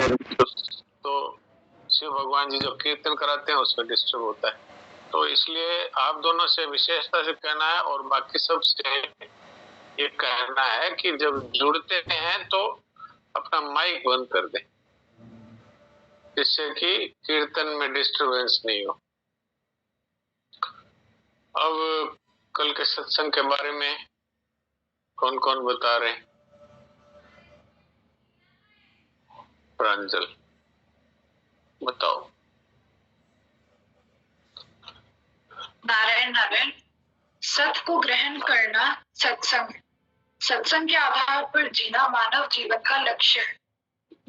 तो शिव भगवान जी जो कीर्तन कराते हैं उसमें डिस्टर्ब होता है। तो इसलिए आप दोनों से विशेषता से कहना है और बाकी सब से ये कहना है कि जब जुड़ते हैं तो अपना माइक बंद कर दें, जिससे कि कीर्तन में डिस्टरबेंस नहीं हो। अब कल के सत्संग के बारे में कौन कौन बता रहे हैं? प्रांजल बताओ। नारायण नारायण। सत्य को ग्रहण करना सत्संग। सत्संग के आधार पर जीना मानव जीवन का लक्ष्य है।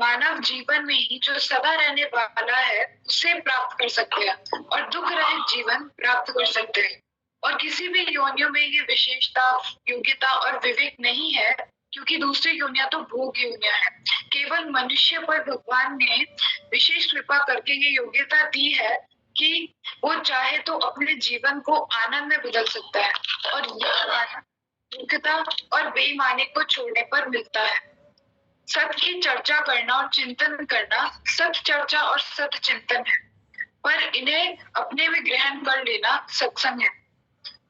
मानव जीवन में ही जो सदा रहने वाला है उसे प्राप्त कर सकते हैं और दुख रहित जीवन प्राप्त कर सकते हैं। और किसी भी योनियों में ये विशेषता, योग्यता और विवेक नहीं है, क्योंकि दूसरी योनियां तो भोग योनियां हैं। केवल मनुष्य पर भगवान ने विशेष कृपा करके ये योग्यता दी है कि वो चाहे तो अपने जीवन को आनंद में बदल सकता है, और यह मूर्खता और बेईमानी को छोड़ने पर मिलता है। सत्य की चर्चा करना और चिंतन करना सत्य चर्चा और सत्य चिंतन है, पर इन्हें अपने में ग्रहण कर लेना सत्संग है।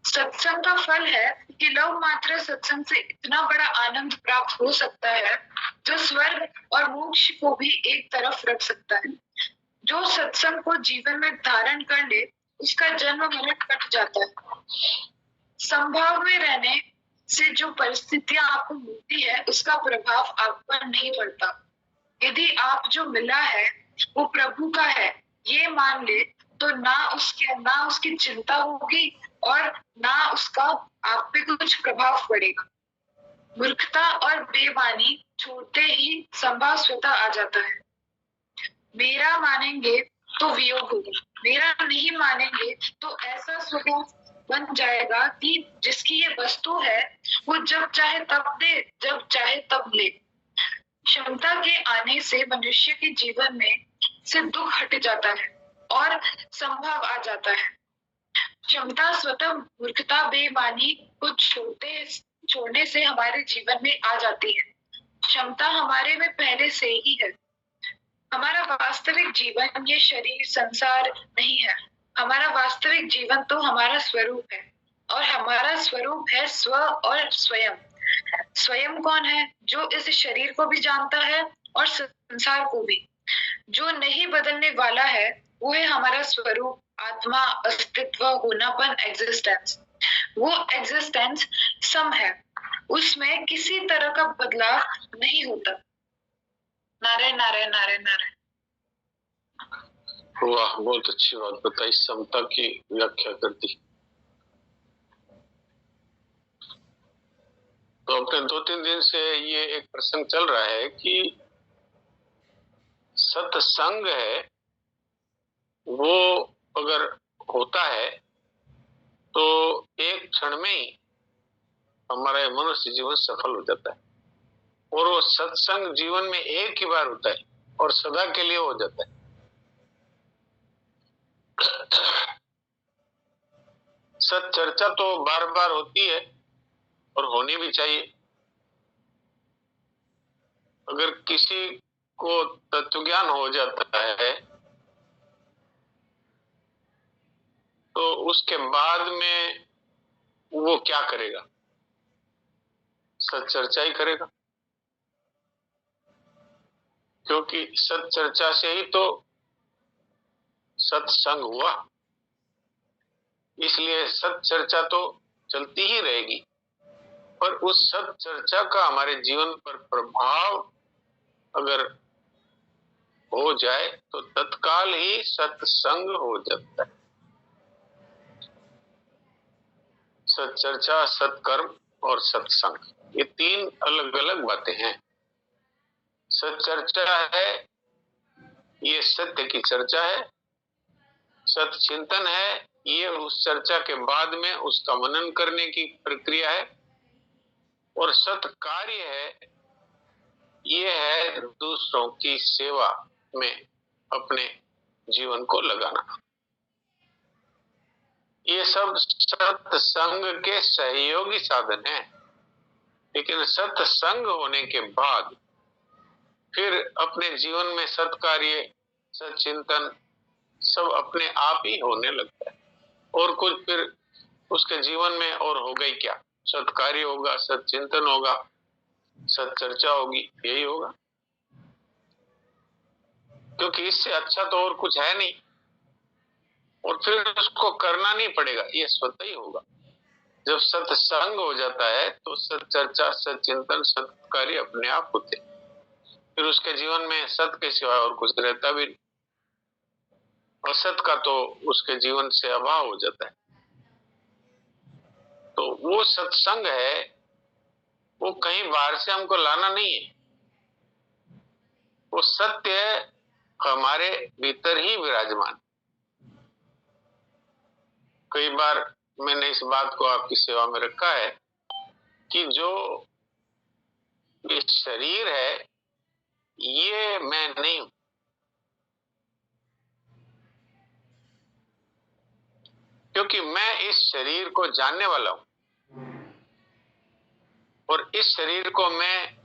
सत्संग का फल है कि लव मात्र सत्संग से इतना बड़ा आनंद प्राप्त हो सकता है जो स्वर्ग और मोक्ष को भी एक तरफ रख सकता है। जो सत्संग को जीवन में धारण कर ले उसका जन्म मरण कट जाता है। संभाव में रहने से जो परिस्थितियां आपको मिलती है उसका प्रभाव आप पर नहीं पड़ता। यदि आप जो मिला है वो प्रभु का है ये मान ले तो ना उसकी चिंता होगी और ना उसका आप पे कुछ प्रभाव पड़ेगा। मूर्खता और बेईमानी छोड़ते ही संभाव स्वतः आ जाता है। मेरा मानेंगे तो वियोग होगा, मेरा नहीं मानेंगे तो ऐसा स्वभाव बन जाएगा कि जिसकी ये वस्तु है वो जब चाहे तब दे, जब चाहे तब ले। क्षमता के आने से मनुष्य के जीवन में से दुख हट जाता है और संभव आ जाता है। क्षमता स्वतः मूर्खता बेईमानी को छोड़ने से हमारे जीवन में आ जाती है। क्षमता हमारे में पहले से ही है। हमारा वास्तविक जीवन ये शरीर संसार नहीं है। हमारा वास्तविक जीवन तो हमारा स्वरूप है, और हमारा स्वरूप है स्व और स्वयं। स्वयं कौन है? जो इस शरीर को भी जानता है और संसार को भी। जो नहीं बदलने वाला है वो है हमारा स्वरूप, आत्मा, अस्तित्व, होनापन, एग्जिस्टेंस। वो एग्जिस्टेंस सम है, उसमें किसी तरह का बदलाव नहीं होता। नारायण नारायण नारायण नारायण। वाह, बहुत अच्छी बात बताई, समता की व्याख्या कर दी। तो अपने 2-3 दिन से ये एक प्रसंग चल रहा है कि सत्संग है वो अगर होता है तो एक क्षण में ही हमारा मनुष्य जीवन सफल हो जाता है। और वो सत्संग जीवन में एक ही बार होता है और सदा के लिए हो जाता है। सत चर्चा तो बार बार होती है और होनी भी चाहिए। अगर किसी को तत्व ज्ञान हो जाता है तो उसके बाद में वो क्या करेगा? सत चर्चा ही करेगा, क्योंकि सत चर्चा से ही तो सत्संग हुआ। इसलिए सत चर्चा तो चलती ही रहेगी, पर उस सत चर्चा का हमारे जीवन पर प्रभाव अगर हो जाए तो तत्काल ही सत्संग हो जाता है। सत्चर्चा, सत्कर्म और सत्संग, ये 3 अलग अलग बातें हैं। सत्चर्चा है ये सत्य की चर्चा है, सत्य चिंतन है ये उस चर्चा के बाद में उसका मनन करने की प्रक्रिया है, और सत्य कार्य है ये है दूसरों की सेवा में अपने जीवन को लगाना। ये सब सत्संग के सहयोगी साधन हैं, लेकिन सत्संग होने के बाद फिर अपने जीवन में सत्कार्य, सच्चिंतन सब अपने आप ही होने लगता है। और कुछ फिर उसके जीवन में और होगा ही क्या? सत्कार्य होगा, सच्चिंतन होगा, सच्चर्चा होगी, यही होगा, क्योंकि इससे अच्छा तो और कुछ है नहीं। और फिर उसको करना नहीं पड़ेगा, ये स्वतः ही होगा। जब सत्संग हो जाता है तो सच्चर्चा, सच्चिंतन, सत्कार्य अपने आप होते, फिर उसके जीवन में सत के सिवा और कुछ रहता भी नहीं। असत का तो उसके जीवन से अभाव हो जाता है। तो वो सत्संग है, वो कहीं बाहर से हमको लाना नहीं है, वो सत्य हमारे भीतर ही विराजमान। कई बार मैंने इस बात को आपकी सेवा में रखा है कि जो ये शरीर है ये मैं नहीं हूं, क्योंकि मैं इस शरीर को जानने वाला हूं और इस शरीर को मैं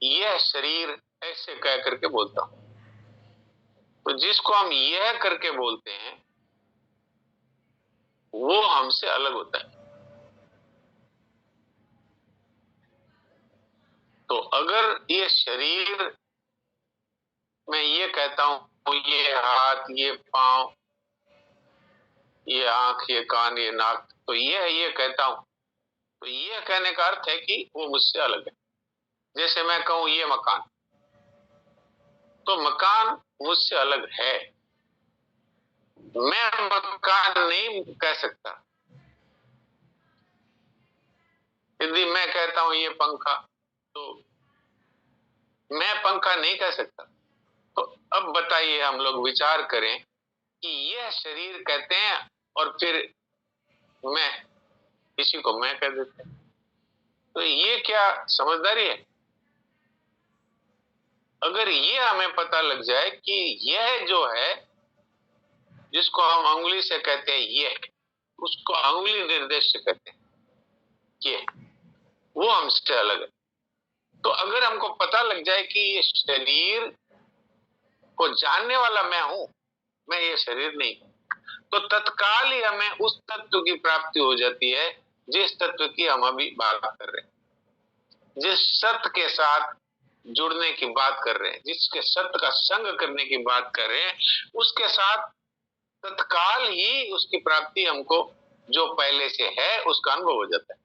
यह शरीर ऐसे कह करके बोलता हूं। तो जिसको हम यह करके बोलते हैं वो हमसे अलग होता है। तो अगर ये शरीर मैं ये कहता हूं, ये हाथ, ये पांव, ये आंख, ये कान, ये नाक, तो ये कहता हूं, तो ये कहने का अर्थ है कि वो मुझसे अलग है। जैसे मैं कहूं ये मकान, तो मकान मुझसे अलग है, मैं मकान नहीं कह सकता। यदि मैं कहता हूं ये पंखा, तो मैं पंखा नहीं कह सकता। तो अब बताइए, हम लोग विचार करें कि यह शरीर कहते हैं और फिर मैं, किसी को मैं कह देते हैं, तो ये क्या समझदारी है? अगर ये हमें पता लग जाए कि यह जो है जिसको हम अंगुली से कहते हैं ये, उसको अंगुली निर्देश से कहते हैं ये, वो हमसे अलग है। तो अगर हमको पता लग जाए कि ये शरीर को जानने वाला मैं हूं, मैं ये शरीर नहीं, तो तत्काल ही हमें उस तत्व की प्राप्ति हो जाती है जिस तत्व की हम अभी बात कर रहे हैं, जिस सत्य के साथ जुड़ने की बात कर रहे हैं, जिसके सत्य का संग करने की बात कर रहे हैं, उसके साथ तत्काल ही उसकी प्राप्ति हमको जो पहले से है उसका अनुभव हो जाता है।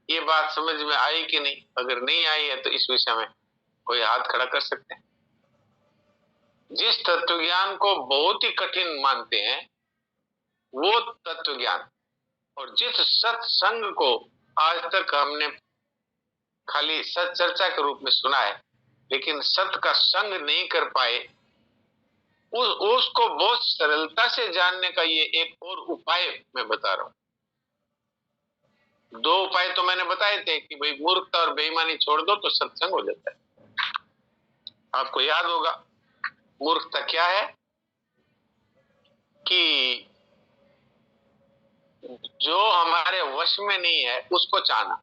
ये बात समझ में आई कि नहीं? अगर नहीं आई है तो इस विषय में कोई हाथ खड़ा कर सकते हैं। जिस तत्व ज्ञान को बहुत ही कठिन मानते हैं वो तत्व ज्ञान, और जिस सत्संग को आज तक हमने खाली सत चर्चा के रूप में सुना है लेकिन सत्य का संग नहीं कर पाए, उसको बहुत सरलता से जानने का ये एक और उपाय मैं बता रहा हूं। दो उपाय तो मैंने बताए थे कि भाई मूर्खता और बेईमानी छोड़ दो तो सत्संग हो जाता है। आपको याद होगा मूर्खता क्या है? कि जो हमारे वश में नहीं है उसको चाहना,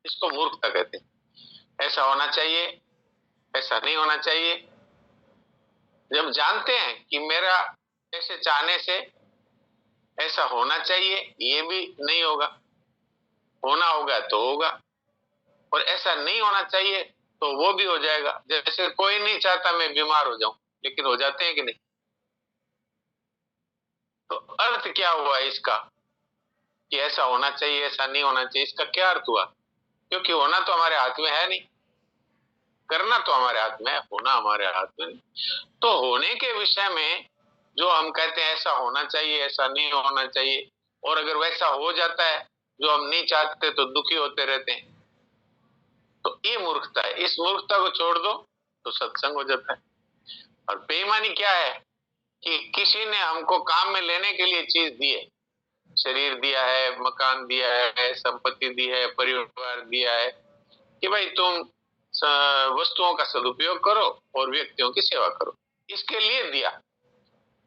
इसको मूर्खता कहते हैं। ऐसा होना चाहिए, ऐसा नहीं होना चाहिए। जब जानते हैं कि मेरा ऐसे चाहने से ऐसा होना चाहिए, ये भी नहीं होगा, होना होगा तो होगा, और ऐसा नहीं होना चाहिए तो वो भी हो जाएगा। जैसे कोई नहीं चाहता मैं बीमार हो जाऊं, लेकिन हो जाते हैं कि नहीं? तो अर्थ क्या हुआ इसका कि ऐसा होना चाहिए, ऐसा नहीं होना चाहिए? इसका क्या अर्थ हुआ? क्योंकि होना तो हमारे हाथ में है नहीं, करना तो हमारे हाथ में है, होना हमारे हाथ में नहीं। तो होने के विषय में जो हम कहते हैं ऐसा होना चाहिए, ऐसा नहीं होना चाहिए, और अगर वैसा हो जाता है जो हम नहीं चाहते तो दुखी होते रहते हैं, तो ये मूर्खता है। इस मूर्खता को छोड़ दो तो सत्संग हो जाता है। और बेईमानी क्या है कि किसी ने हमको काम में लेने के लिए चीज दी है, शरीर दिया है, मकान दिया है, संपत्ति दी है, परिवार दिया है कि भाई तुम वस्तुओं का सदुपयोग करो और व्यक्तियों की सेवा करो, इसके लिए दिया।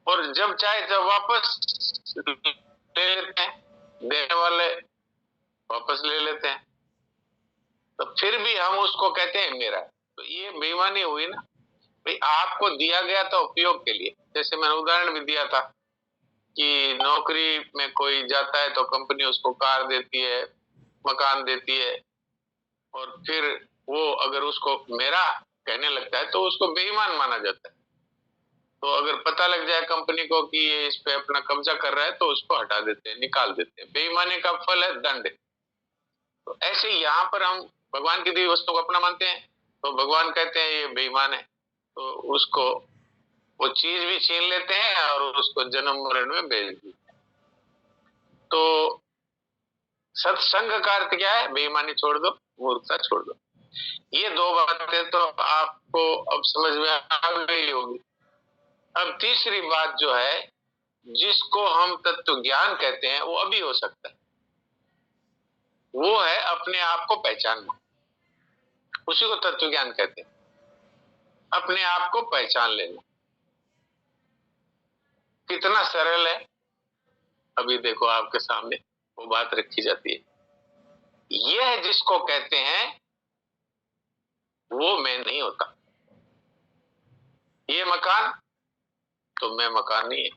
और जब चाहे जब वापस ले लेते हैं, देने वाले वापस ले लेते हैं। तो फिर भी हम उसको कहते हैं मेरा, तो ये बेईमानी हुई ना। भाई आपको दिया गया था उपयोग के लिए, जैसे मैंने उदाहरण भी दिया था कि नौकरी में कोई जाता है तो कंपनी उसको कार देती है, मकान देती है, और फिर वो अगर उसको मेरा कहने लगता है तो उसको बेईमान माना जाता है। तो अगर पता लग जाए कंपनी को कि ये इस पे अपना कब्जा कर रहा है तो उसको हटा देते हैं, निकाल देते हैं। बेईमानी का फल है दंड। तो ऐसे ही यहाँ पर हम भगवान की दी वस्तु को अपना मानते हैं, तो भगवान कहते हैं ये बेईमान है, तो उसको वो चीज भी छीन लेते हैं और उसको जन्म मरण में भेज देते हैं। तो सत्संग का अर्थ क्या है? बेईमानी छोड़ दो, मूर्खता छोड़ दो। ये दो बातें तो आपको अब समझ में आ गई होगी। अब तीसरी बात जो है, जिसको हम तत्व ज्ञान कहते हैं, वो अभी हो सकता है। वो है अपने आप को पहचानना, उसी को तत्व ज्ञान कहते हैं। अपने आप को पहचान लेना कितना सरल है, अभी देखो आपके सामने वो बात रखी जाती है। यह जिसको कहते हैं वो मैं नहीं होता। ये मकान तो मैं मकान नहीं है।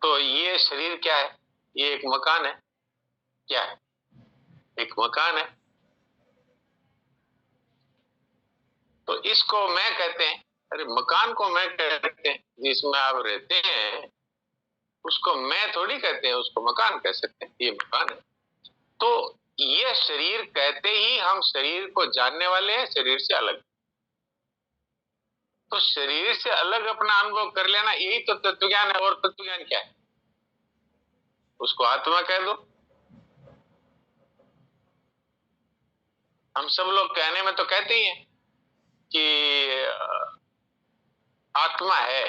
तो ये शरीर क्या है? ये एक मकान है। क्या है? एक मकान है। तो इसको मैं कहते हैं। अरे मकान को मैं कहते हैं, जिसमें आप रहते हैं उसको मैं थोड़ी कहते हैं, उसको मकान कह सकते हैं। ये मकान है। तो ये शरीर कहते ही हम शरीर को जानने वाले हैं, शरीर से अलग। तो शरीर से अलग अपना अनुभव कर लेना, यही तो तत्व ज्ञान है। और तत्व ज्ञान क्या है? उसको आत्मा कह दो। हम सब लोग कहने में तो कहते ही हैं कि आत्मा है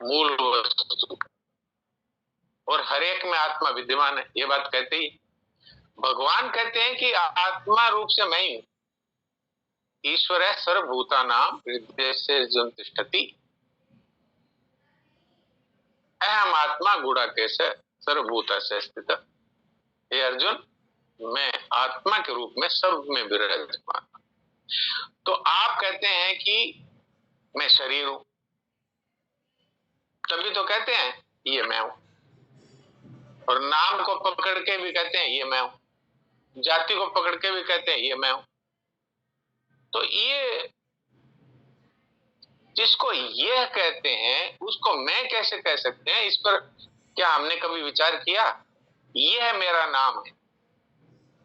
मूल वस्तु, और हर एक में आत्मा विद्यमान है, ये बात कहते ही। भगवान कहते हैं कि आत्मा रूप से मैं ही हूं। ईश्वर है सर्वभूतानां हृदयेषु तिष्ठति, अहम आत्मा गुडाकेश सर्वभूतस्य स्थितः। हे अर्जुन, मैं आत्मा के रूप में सब में विराजमान। तो आप कहते हैं कि मैं शरीर हूं, तभी तो कहते हैं ये मैं हूं। और नाम को पकड़ के भी कहते हैं ये मैं हूं, जाति को पकड़ के भी कहते हैं ये मैं हूं। तो ये जिसको यह कहते हैं उसको मैं कैसे कह सकते हैं? इस पर क्या हमने कभी विचार किया? यह मेरा नाम है,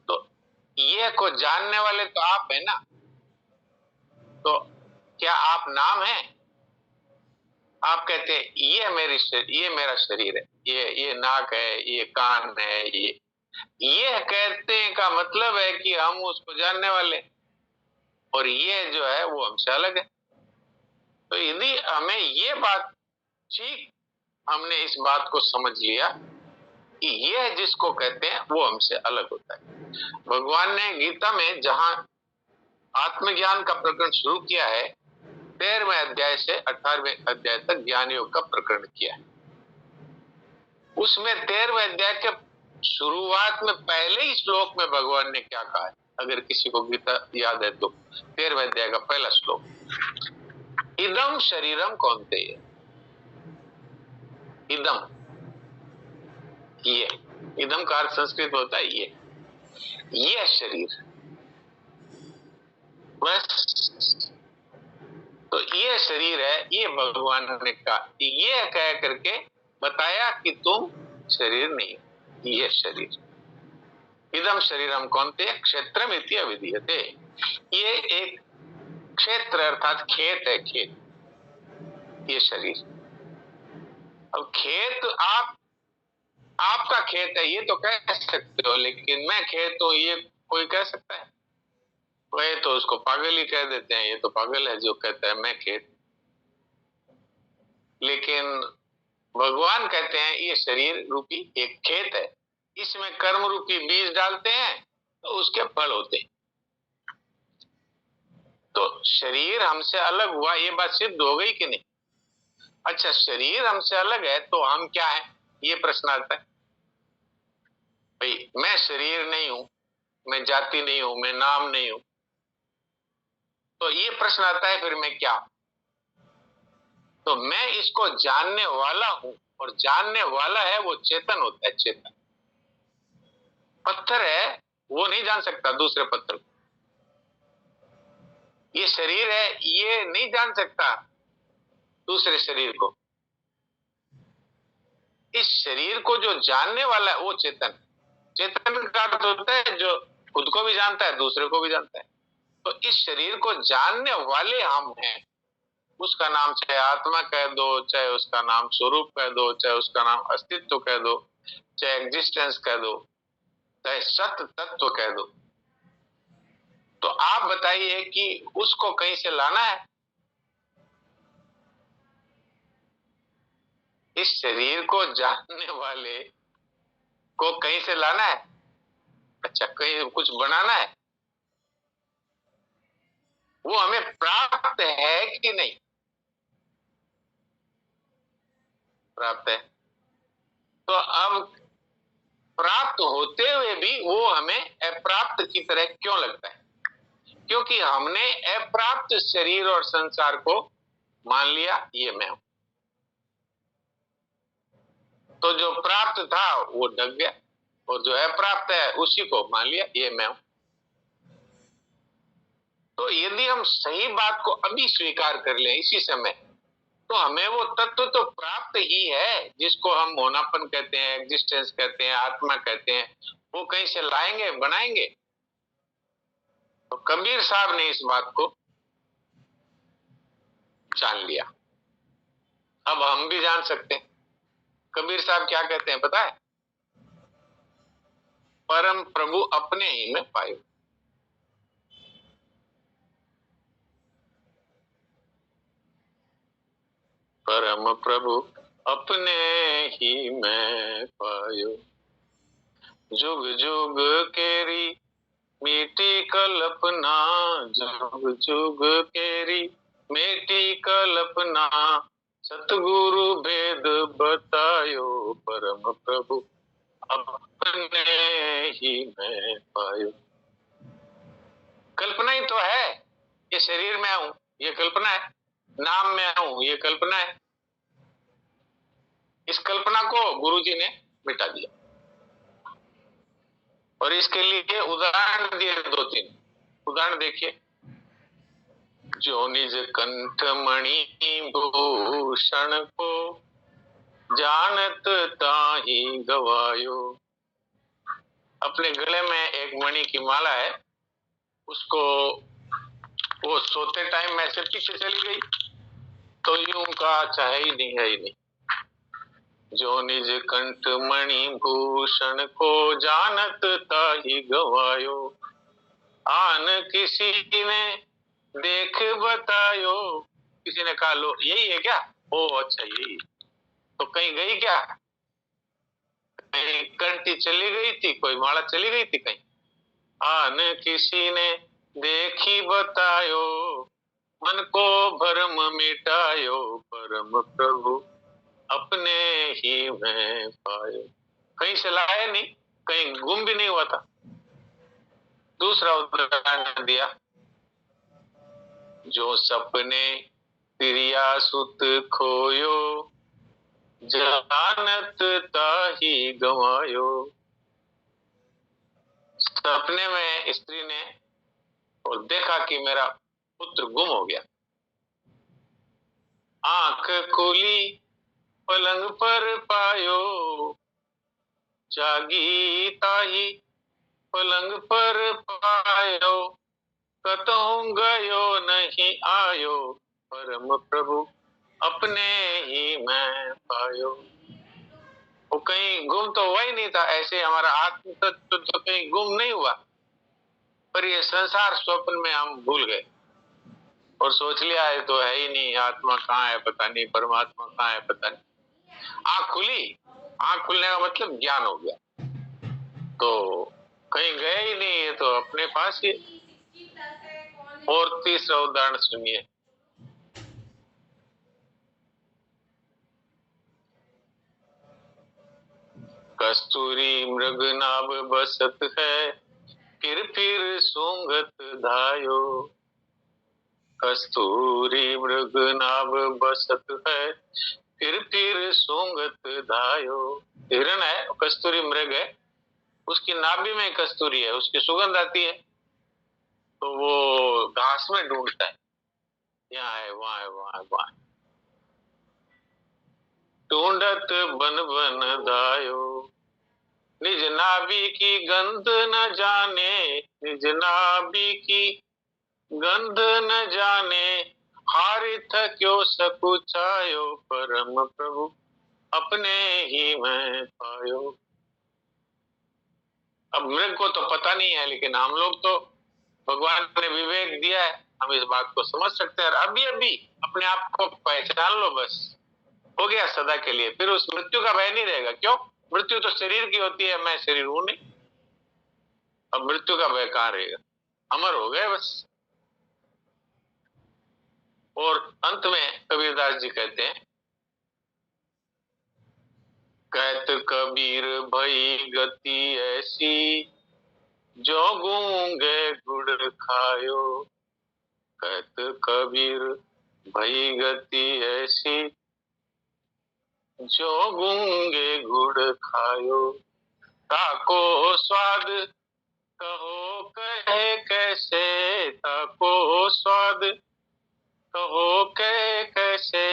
तो यह को जानने वाले तो आप है ना। तो क्या आप नाम है? आप कहते हैं ये मेरा शरीर है, ये नाक है, ये कान है, ये कहते का मतलब है कि हम उसको जानने वाले, और ये जो है वो हमसे अलग है। तो यदि हमें ये बात ठीक, हमने इस बात को समझ लिया कि यह जिसको कहते हैं वो हमसे अलग होता है। भगवान ने गीता में जहां आत्मज्ञान का प्रकरण शुरू किया है, 13वें अध्याय से 18वें अध्याय तक ज्ञान योग का प्रकरण किया है। उसमें 13वें अध्याय के शुरुआत में पहले ही श्लोक में भगवान ने क्या कहा है? अगर किसी को गीता याद है तो 13वें अध्याय का पहला श्लोक, इदम शरीरम कौन्तेय। इदम, ये इदम का अर्थ संस्कृत होता है ये शरीर, बस। तो ये शरीर है, ये भगवान ने कहा, ये कह करके बताया कि तुम शरीर नहीं, ये शरीर। इदम शरीरम कौन्तेय क्षेत्रम इति अभिधीयते। ये एक क्षेत्र अर्थात खेत है, खेत, ये शरीर। अब खेत आपका खेत है ये तो कह सकते हो, लेकिन मैं खेत हूं ये कोई कह सकता है? वह तो उसको पागल ही कह देते हैं, ये तो पागल है जो कहता है मैं खेत। लेकिन भगवान कहते हैं ये शरीर रूपी एक खेत है, इसमें कर्म रूपी बीज डालते हैं तो उसके फल होते हैं। तो शरीर हमसे अलग हुआ, ये बात सिद्ध हो गई कि नहीं? अच्छा, शरीर हमसे अलग है तो हम क्या है? ये प्रश्न आता है। भाई मैं शरीर नहीं हूं, मैं जाति नहीं हूं, मैं नाम नहीं हूं। तो ये प्रश्न आता है फिर मैं क्या हूं? तो मैं इसको जानने वाला हूं, और जानने वाला है वो चेतन होता है। चेतन पत्थर है, वो नहीं जान सकता दूसरे पत्थर को। ये शरीर है, ये नहीं जान सकता दूसरे शरीर को। इस शरीर को जो जानने वाला है वो चेतन। चेतन का अर्थ होता है जो खुद को भी जानता है, दूसरे को भी जानता है। तो इस शरीर को जानने वाले हम हैं। उसका नाम चाहे आत्मा कह दो, चाहे उसका नाम स्वरूप कह दो, चाहे उसका नाम अस्तित्व कह दो, चाहे एग्जिस्टेंस कह दो, चाहे सत्य तत्व कह दो। तो आप बताइए कि उसको कहीं से लाना है? इस शरीर को जानने वाले को कहीं से लाना है? अच्छा, कहीं कुछ बनाना है? वो हमें प्राप्त है कि नहीं? प्राप्त है। तो अब प्राप्त होते हुए भी वो हमें अप्राप्त की तरह क्यों लगता है? क्योंकि हमने अप्राप्त शरीर और संसार को मान लिया ये मैं हूं। तो जो प्राप्त था वो ढक गया, और जो अप्राप्त है उसी को मान लिया ये मैं हूं। तो यदि हम सही बात को अभी स्वीकार कर लें इसी समय, तो हमें वो तत्व तो प्राप्त ही है जिसको हम होनापन कहते हैं, एग्जिस्टेंस कहते हैं, आत्मा कहते हैं। वो कहीं से लाएंगे, बनाएंगे? तो कबीर साहब ने इस बात को जान लिया। अब हम भी जान सकते हैं। कबीर साहब क्या कहते हैं पता है? परम प्रभु अपने ही में पायो। परम प्रभु अपने ही में पायो, जुग जुग केरी मीठी कल्पना, जुग जुग केरी मीठी कल्पना, सतगुरु भेद बतायो, परम प्रभु अपने ही में पायो। कल्पना ही तो है, ये शरीर में हूं ये कल्पना है, नाम में हूं ये कल्पना है। इस कल्पना को गुरुजी ने मिटा दिया, और इसके लिए उदाहरण दिए 2-3 उदाहरण देखिए। जो निज कंठ मणि भूषण को, जानत ताहि गवायो। अपने गले में एक मणि की माला है, उसको वो सोते टाइम ऐसे पीछे चली गई तो यूं का चाहे ही नहीं, है ही नहीं। जो निज कंठ मणि भूषण को, जानत ताहि गवायो। आन किसी ने देख बतायो। किसी ने कहा लो यही है क्या? ओ अच्छा यही। तो कहीं गई क्या? कहीं कंठी चली गई थी, कोई माला चली गई थी कहीं? आन किसी ने देखी बतायो, मन को भरम मिटायो, परम प्रभु अपने ही में पायो। कहीं से लाया नहीं, कहीं गुम भी नहीं हुआ था। दूसरा उदाहरण दिया, जो सपने प्रिया सुत खोयो, जानत ताहि गवायो। सपने में स्त्री ने और देखा कि मेरा पुत्र गुम हो गया। आंख खोली पलंग पर पायो, जागी ताहि पलंग पर पायो, कतहु गयो नहीं आयो, परम प्रभु अपने ही में पायो। वो कहीं गुम तो हुआ ही नहीं था, ऐसे हमारा आत्म तत्व तो कहीं गुम नहीं हुआ, पर ये संसार स्वप्न में हम भूल गए और सोच लिया है तो है ही नहीं, आत्मा कहाँ है पता नहीं, परमात्मा कहाँ है पता नहीं। आंख खुली, आंख खुलने का मतलब ज्ञान हो गया, तो कहीं गए ही नहीं, ये तो अपने पास ही। और तीसरा उदाहरण सुनिए। कस्तूरी मृग नाभ बसत है, फिर सूंघत धायो, कस्तूरी मृग नाभ बसत है, फिर सूंघत धायो। हिरण है, कस्तूरी मृग है, उसकी नाभि में कस्तूरी है, उसकी सुगंध आती है, तो वो घास में ढूंढता है, यहाँ है, वहां है, वहां है, वहां है। ढूंढत बन बन धायो, निज नाभि की गंध न जाने, निज नाभि की गंध न जाने, हारिथ क्यों सकुचायो, परम प्रभु अपने ही में पायो। अब मृग को तो पता नहीं है, लेकिन हम लोग तो भगवान ने विवेक दिया है, हम इस बात को समझ सकते हैं। अभी अभी अपने आप को पहचान लो, बस हो गया सदा के लिए, फिर उस मृत्यु का भय नहीं रहेगा। क्यों? मृत्यु तो शरीर की होती है, मैं शरीर हूं नहीं, अब मृत्यु का भय कहां रहेगा, अमर हो गए बस। और अंत में कबीरदास जी कहते हैं, कहत कबीर भई गति ऐसी, जो गूंगे गुड़ खायो। कहत कबीर भई गति ऐसी, जो गूंगे गुड़ खायो। ताको स्वाद कहो कहे कैसे, ताको स्वाद कहो कहे कैसे,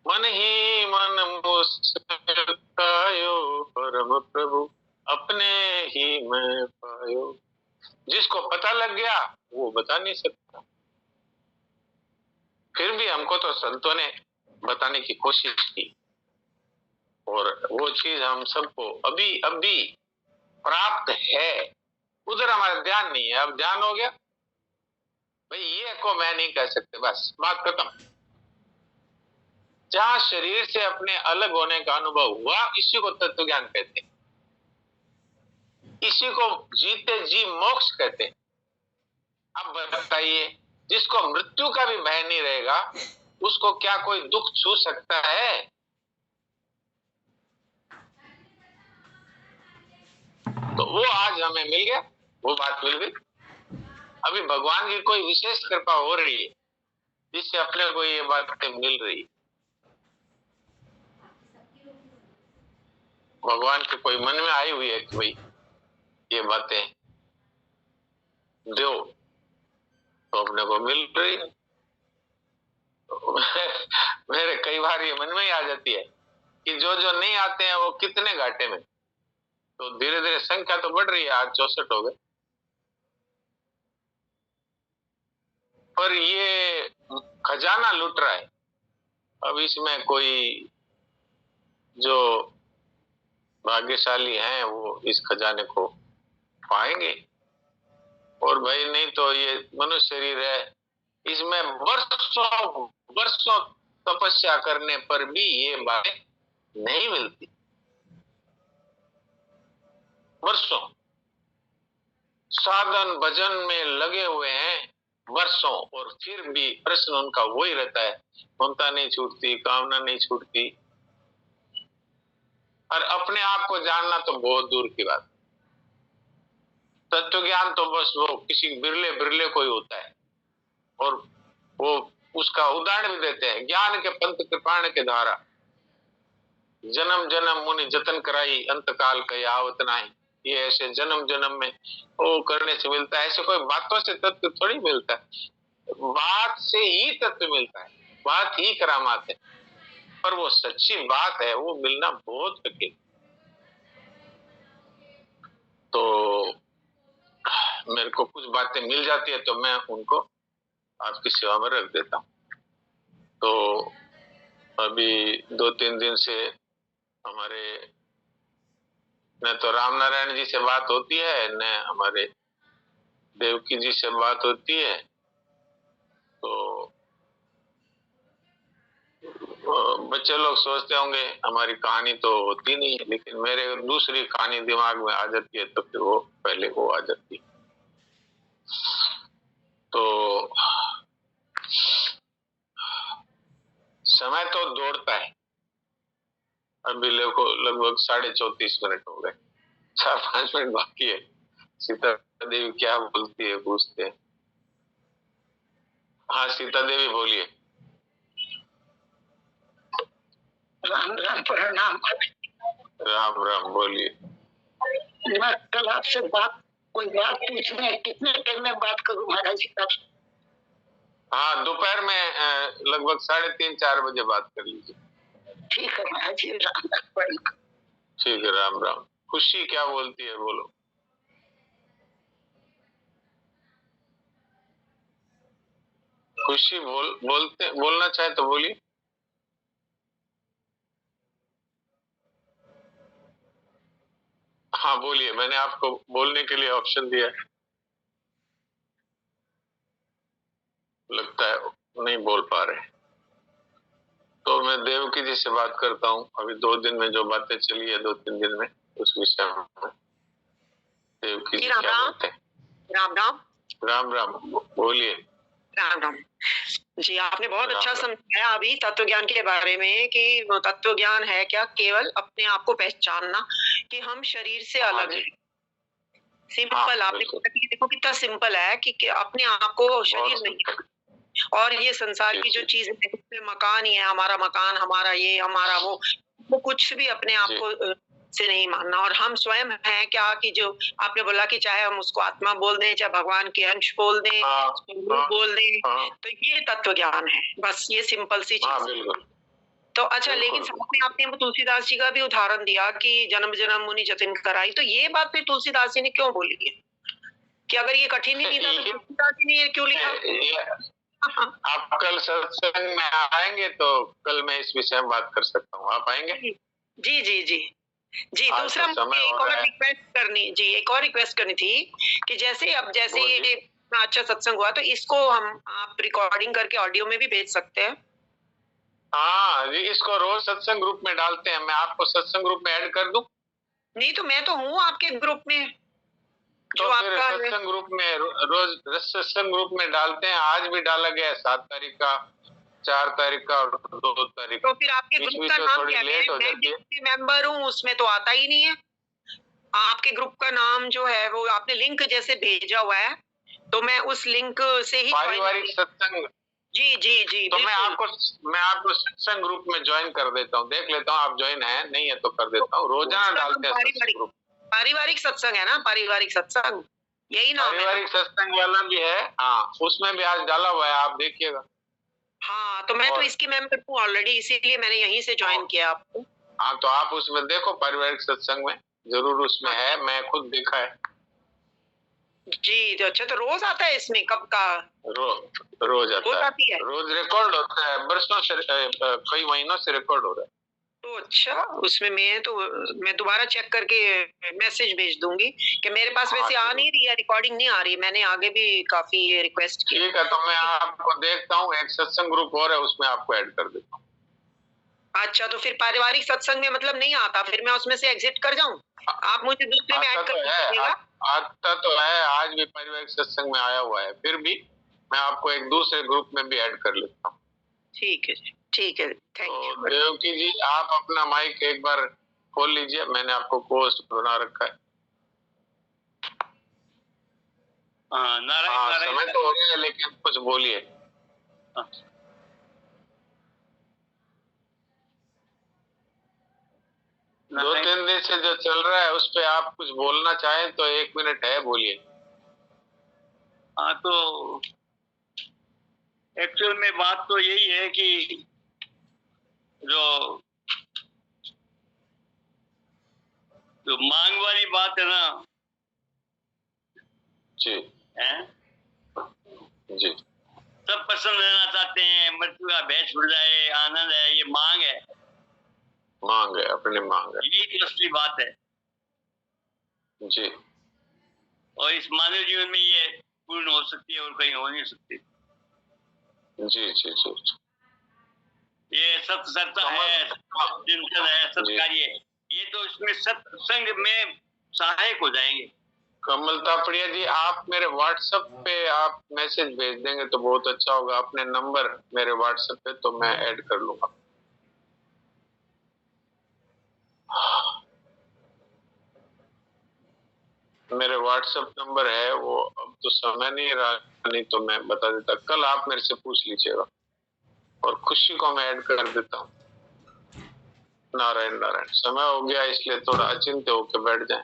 मन ही मन मुस्कायो, परम प्रभु अपने ही में पायो। जिसको पता लग गया वो बता नहीं सकता। फिर भी हमको तो संतों ने बताने की कोशिश की, और वो चीज हम सबको अभी अभी प्राप्त है, उधर हमारा ध्यान नहीं है। अब ध्यान हो गया भाई, ये को मैं नहीं कह सकते, बस बात खत्म। जहां शरीर से अपने अलग होने का अनुभव हुआ, इसी को तत्व ज्ञान कहते हैं, इसी को जीते जी मोक्ष कहते हैं। अब बताइए, जिसको मृत्यु का भी भय नहीं रहेगा, उसको क्या कोई दुख छू सकता है? तो वो आज हमें मिल गया, वो बात मिल गई। अभी भगवान की कोई विशेष कृपा हो रही है, जिससे अपने को ये बातें मिल रही। भगवान के कोई मन में आई हुई है कि भाई ये बातें दो, तो अपने को मिल रही है। मेरे कई बार ये मन में ही आ जाती है कि जो जो नहीं आते हैं वो कितने घाटे में। तो धीरे धीरे संख्या तो बढ़ रही है, आज 64 हो गए, पर ये खजाना लूट रहा है। अब इसमें कोई जो भाग्यशाली हैं वो इस खजाने को पाएंगे, और भाई नहीं तो ये मनुष्य शरीर है, इसमें वर्षों वर्षों तपस्या करने पर भी ये बातें नहीं मिलती। वर्षों साधन भजन में लगे हुए हैं वर्षों, और फिर भी प्रश्न उनका वही रहता है, ममता नहीं छूटती, कामना नहीं छूटती। और अपने आप को जानना तो बहुत दूर की बात, तत्व ज्ञान तो बस वो किसी बिरले बिरले को ही होता है। और वो उसका उदाहरण भी देते हैं, ज्ञान के पंथ कृपाण के द्वारा, जन्म जन्म मुनि जतन कराई, अंत काल कही आवत नाही। ये ऐसे जन्म जन्म में वो करने से मिलता है, ऐसे कोई बातों से तत्व थोड़ी मिलता है। बात से ही तत्व मिलता है, बात ही करामात है, पर वो सच्ची बात है, वो मिलना बहुत कठिन। तो मेरे को कुछ बातें मिल जाती है तो मैं उनको आपकी सेवा में रख देता हूँ। तो अभी 2-3 दिन से हमारे न तो राम नारायण जी से बात होती है, न हमारे देवकी जी से बात होती है। तो बच्चे लोग सोचते होंगे हमारी कहानी तो होती नहीं है, लेकिन मेरे दूसरी कहानी दिमाग में आ जाती है तो फिर वो पहले वो आ जाती है। तो समय तो दौड़ता है। अभी देखो लगभग 34.5 मिनट हो गए, 4-5 मिनट बाकी है, सीता देवी क्या बोलती है पूछते हैं। हाँ सीता देवी बोलिए। राम राम, प्रणाम। राम राम बोलिए। मैं कल आपसे कोई बात पूछनी है, कितने टाइम में बात करूं महाराज जी? हाँ दोपहर में लगभग 3:30-4 बजे बात कर लीजिए। ठीक है महाराज जी, राम राम, प्रणाम। ठीक है राम राम। खुशी क्या बोलती है बोलो। खुशी बोलना चाहे तो बोलिए। हाँ बोलिए, मैंने आपको बोलने के लिए ऑप्शन दिया है। लगता है नहीं बोल पा रहे। तो मैं देवकी जी से बात करता हूँ। अभी 2 दिन में जो बातें चली है 2-3 दिन में उस विषय में देवकी जी क्या बोलते हैं। राम राम। राम राम बोलिए। राम राम जी, आपने बहुत अच्छा समझाया अभी तत्व ज्ञान के बारे में कि तत्व ज्ञान है क्या, केवल अपने आप को पहचानना कि हम शरीर से अलग हैं। सिंपल, आपने देखो कितना सिंपल है कि अपने आप को शरीर नहीं, और ये संसार की जो चीज है, मकान ही है, हमारा मकान, हमारा ये, हमारा वो कुछ भी अपने आप को से नहीं मानना। और हम स्वयं हैं क्या, कि जो आपने बोला कि चाहे हम उसको आत्मा बोल दें, चाहे भगवान के अंश बोल दें, बोल दें, तो ये तत्व ज्ञान है। बस ये सिंपल सी चीज। तो अच्छा, लेकिन साथ में आपने तुलसीदास जी का भी उदाहरण दिया कि जन्म जन्म मुनि जतिन कराई, तो ये बात फिर तुलसीदास जी ने क्यों बोली है कि अगर ये कठिन ही नहीं था तो तुलसीदास जी ने क्यों लिखा? आप कल सत्संग में आएंगे तो कल मैं इस विषय में बात कर सकता हूँ। आप आएंगे? जी जी जी जी। दूसरा मुझे एक और रिक्वेस्ट करनी थी कि जैसे ये अच्छा सत्संग हुआ तो इसको आप रिकॉर्डिंग करके ऑडियो में भी भेज सकते हैं। हाँ जी, इसको रोज सत्संग ग्रुप में डालते हैं। मैं आपको सत्संग ग्रुप में ऐड कर दूं? नहीं तो मैं तो हूँ आपके ग्रुप में, तो फिर सत्संग ग्रुप में रोज सत्संग ग्रुप में डालते हैं। आज भी डाला गया है 7 तारीख का, 4 तारीख का और 2 तारीख। तो फिर आपके ग्रुप का नाम क्या है? मैं मेंबर हूँ उसमें तो आता ही नहीं है। आपके ग्रुप का नाम जो है वो आपने लिंक जैसे भेजा हुआ है, तो मैं उस लिंक से ही पारिवारिक सत्संग। जी जी जी। तो मैं आपको सत्संग ग्रुप में ज्वाइन कर देता हूँ। देख लेता हूँ आप ज्वाइन है नहीं है तो कर देता हूँ। रोजाना डालते हैं। पारिवारिक सत्संग है ना, पारिवारिक सत्संग यही नाम है। पारिवारिक सत्संग वाला भी है, हाँ उसमें भी आज डाला हुआ है, आप देखिएगा। हाँ तो मैं तो इसकी मेंबर हूँ ऑलरेडी, इसीलिए मैंने यहीं से ज्वाइन किया आपको। हाँ तो आप उसमें देखो, पारिवारिक सत्संग में जरूर उसमें है, मैं खुद देखा है जी। तो अच्छा, तो रोज आता है इसमें? कब का? रोज आता है। रोज रिकॉर्ड होता है, बरसों से कई महीनों से रिकॉर्ड हो रहा है। तो अच्छा, उसमें मैं दोबारा चेक करके मैसेज भेज दूंगी कि मेरे पास वैसे आ नहीं रही है, रिकॉर्डिंग नहीं आ रही। मैंने आगे भी काफी रिक्वेस्ट की। ठीक है, तो मैं आपको देखता हूँ, एक सत्संग ग्रुप और है उसमें आपको ऐड कर देता हूँ। अच्छा, तो फिर पारिवारिक सत्संग में मतलब नहीं आता, फिर मैं उसमें से एग्जिट कर जाऊं? आप मुझे दूसरे में ऐड कर दीजिएगा। आता तो है, आज भी पारिवारिक सत्संग में आया हुआ है, फिर भी मैं आपको एक दूसरे ग्रुप में भी ऐड कर लेता हूँ। ठीक है ठीक है, थैंक यू। तो देवकी जी आप अपना माइक एक बार खोल लीजिए, मैंने आपको पोस्ट बना रखा है। नारायण समय तो हो गया लेकिन कुछ बोलिए। दो तीन दिन से जो चल रहा है उस पे आप कुछ बोलना चाहें तो 1 मिनट है, बोलिए। हाँ तो एक्चुअल में बात तो यही है कि जो मांग वाली बात है ना जी है? जी। सब प्रसन्न रहना चाहते हैं, मृत्यु का भय छुट जाए, आनंद है, ये मांग है। मांग है, अपनी मांग है, यही तो असली बात है जी। और इस मानव जीवन में ये पूर्ण हो सकती है और कहीं हो नहीं सकती। जी जी जी। ये सत्सरता है, चिंतन है, सत्कार्य है, ये तो इसमें सत्संग में सहायक हो जाएंगे। कमलता प्रिया जी, आप मेरे व्हाट्सएप पे आप मैसेज भेज देंगे तो बहुत अच्छा होगा। अपने नंबर मेरे व्हाट्सएप पे तो मैं ऐड कर लूंगा। मेरे व्हाट्सएप नंबर है वो, अब तो समय नहीं रहा, नहीं तो मैं बता देता, कल आप मेरे से पूछ लीजिएगा और खुशी को मैं ऐड कर देता हूँ। नारायण नारायण। समय हो गया इसलिए थोड़ा अचिंत्य होकर बैठ जाए।